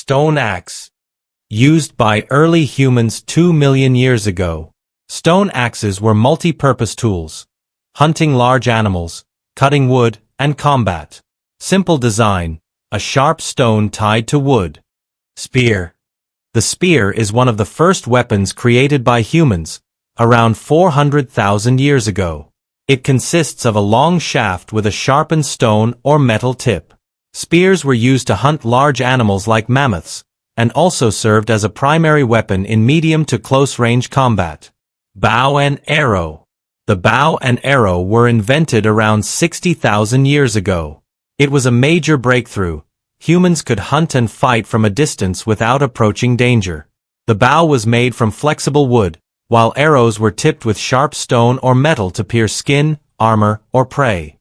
Stone axe. Used by early humans 2 million years ago. Stone axes were multi-purpose tools. Hunting large animals, cutting wood, and combat. Simple design, a sharp stone tied to wood. Spear. The spear is one of the first weapons created by humans, around 400,000 years ago. It consists of a long shaft with a sharpened stone or metal tip. Spears were used to hunt large animals like mammoths, and also served as a primary weapon in medium to close-range combat. Bow and arrow. The bow and arrow were invented around 60,000 years ago. It was a major breakthrough. Humans could hunt and fight from a distance without approaching danger. The bow was made from flexible wood, while arrows were tipped with sharp stone or metal to pierce skin, armor, or prey.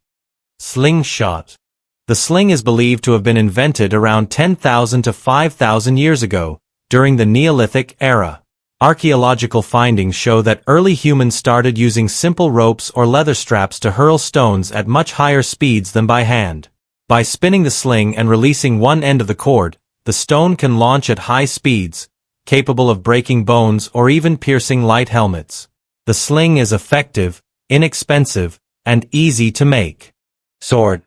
Slingshot. The sling is believed to have been invented around 10,000 to 5,000 years ago, during the Neolithic era. Archaeological findings show that early humans started using simple ropes or leather straps to hurl stones at much higher speeds than by hand. By spinning the sling and releasing one end of the cord, the stone can launch at high speeds, capable of breaking bones or even piercing light helmets. The sling is effective, inexpensive, and easy to make. Sword.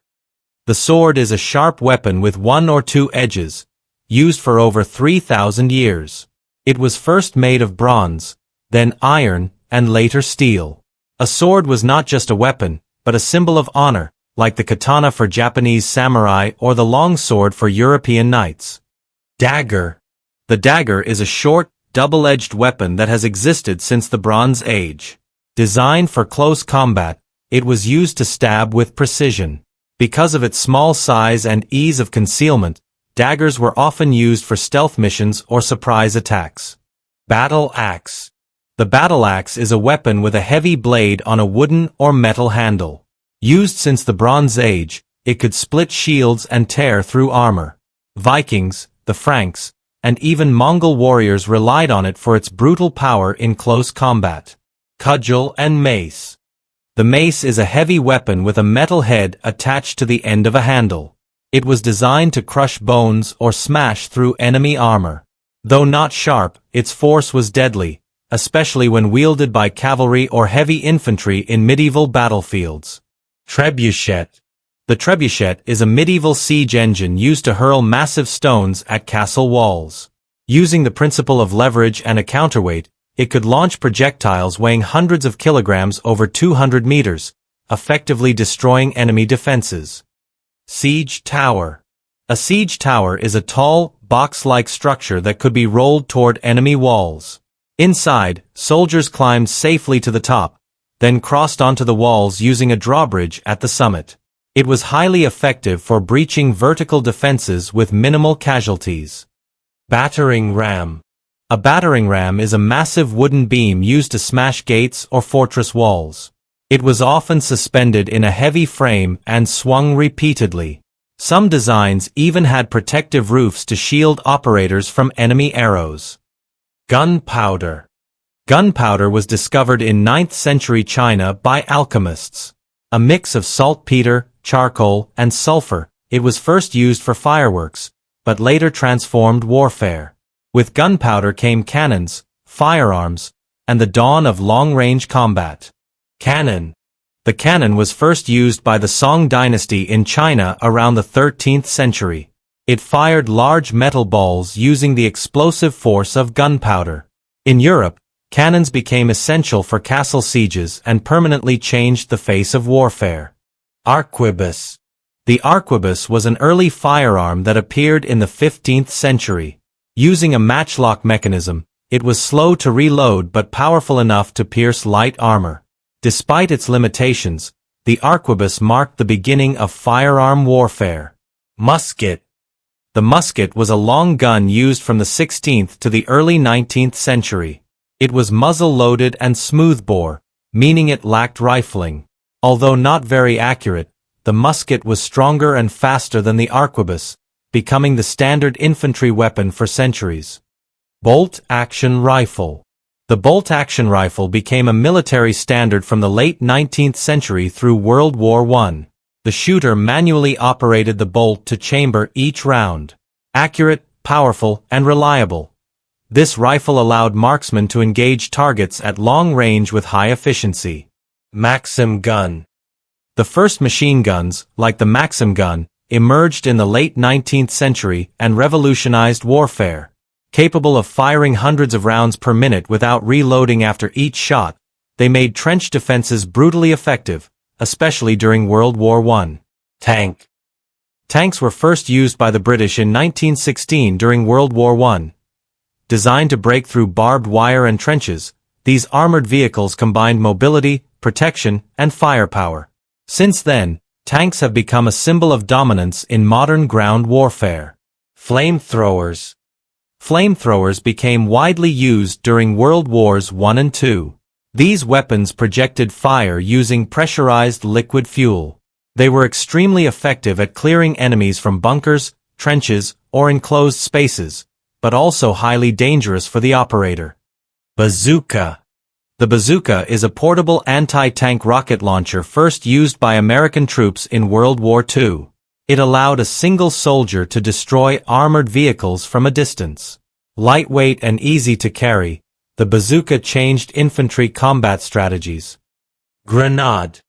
The sword is a sharp weapon with 1 or 2 edges, used for over 3,000 years. It was first made of bronze, then iron, and later steel. A sword was not just a weapon, but a symbol of honor, like the katana for Japanese samurai or the long sword for European knights. Dagger. The dagger is a short, double-edged weapon that has existed since the Bronze Age. Designed for close combat, it was used to stab with precision. Because of its small size and ease of concealment, daggers were often used for stealth missions or surprise attacks. Battle axe. The battle axe is a weapon with a heavy blade on a wooden or metal handle. Used since the Bronze Age, it could split shields and tear through armor. Vikings, the Franks, and even Mongol warriors relied on it for its brutal power in close combat. Cudgel and mace. The mace is a heavy weapon with a metal head attached to the end of a handle. It was designed to crush bones or smash through enemy armor. Though not sharp, its force was deadly, especially when wielded by cavalry or heavy infantry in medieval battlefields. Trebuchet. The trebuchet is a medieval siege engine used to hurl massive stones at castle walls. Using the principle of leverage and a counterweight, it could launch projectiles weighing hundreds of kilograms over 200 meters, effectively destroying enemy defenses. Siege tower. A siege tower is a tall, box-like structure that could be rolled toward enemy walls. Inside, soldiers climbed safely to the top, then crossed onto the walls using a drawbridge at the summit. It was highly effective for breaching vertical defenses with minimal casualties. Battering ram. A battering ram is a massive wooden beam used to smash gates or fortress walls. It was often suspended in a heavy frame and swung repeatedly. Some designs even had protective roofs to shield operators from enemy arrows. Gunpowder. Gunpowder was discovered in 9th century China by alchemists. A mix of saltpeter, charcoal, and sulfur, it was first used for fireworks, but later transformed warfare. With gunpowder came cannons, firearms, and the dawn of long-range combat. Cannon. The cannon was first used by the Song dynasty in China around the 13th century. It fired large metal balls using the explosive force of gunpowder. In Europe, cannons became essential for castle sieges and permanently changed the face of warfare. Arquebus. The arquebus was an early firearm that appeared in the 15th century. Using a matchlock mechanism, it was slow to reload but powerful enough to pierce light armor. Despite its limitations, the arquebus marked the beginning of firearm warfare. Musket. The musket was a long gun used from the 16th to the early 19th century. It was muzzle-loaded and smoothbore, meaning it lacked rifling. Although not very accurate, the musket was stronger and faster than the arquebus, becoming the standard infantry weapon for centuries. Bolt-action rifle. The bolt-action rifle became a military standard from the late 19th century through World War I. The shooter manually operated the bolt to chamber each round. Accurate, powerful, and reliable. This rifle allowed marksmen to engage targets at long range with high efficiency. Maxim gun. The first machine guns, like the Maxim gun, emerged in the late 19th century and revolutionized warfare. Capable of firing hundreds of rounds per minute without reloading after each shot, they made trench defenses brutally effective, especially during World War I. Tank. Tanks were first used by the British in 1916 during World War I. Designed to break through barbed wire and trenches, these armored vehicles combined mobility, protection, and firepower. Since then, tanks have become a symbol of dominance in modern ground warfare. Flamethrowers. Flamethrowers became widely used during World Wars I and II. These weapons projected fire using pressurized liquid fuel. They were extremely effective at clearing enemies from bunkers, trenches, or enclosed spaces, but also highly dangerous for the operator. Bazooka. The bazooka is a portable anti-tank rocket launcher first used by American troops in World War II. It allowed a single soldier to destroy armored vehicles from a distance. Lightweight and easy to carry, the bazooka changed infantry combat strategies. Grenade.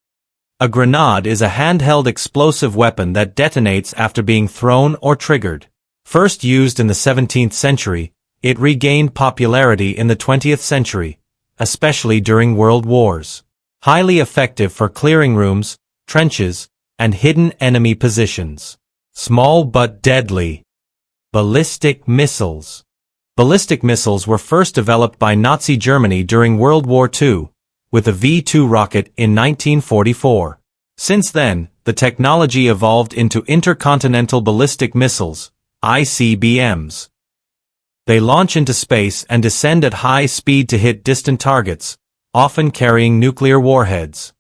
A grenade is a handheld explosive weapon that detonates after being thrown or triggered. First used in the 17th century, it regained popularity in the 20th century, especially during World Wars. Highly effective for clearing rooms, trenches, and hidden enemy positions. Small but deadly. Ballistic missiles. Ballistic missiles were first developed by Nazi Germany during World War II, with a V-2 rocket in 1944. Since then, the technology evolved into intercontinental ballistic missiles, ICBMs. They launch into space and descend at high speed to hit distant targets, often carrying nuclear warheads.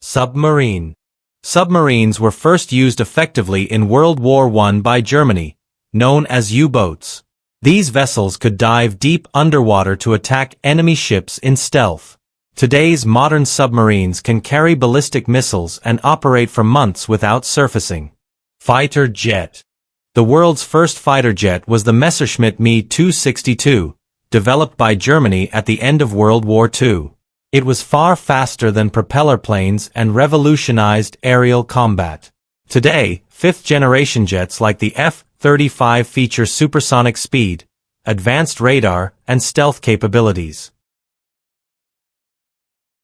Submarine. Submarines were first used effectively in World War I by Germany, known as U-boats. These vessels could dive deep underwater to attack enemy ships in stealth. Today's modern submarines can carry ballistic missiles and operate for months without surfacing. Fighter jet. The world's first fighter jet was the Messerschmitt Me 262, developed by Germany at the end of World War II. It was far faster than propeller planes and revolutionized aerial combat. Today, fifth-generation jets like the F-35 feature supersonic speed, advanced radar, and stealth capabilities.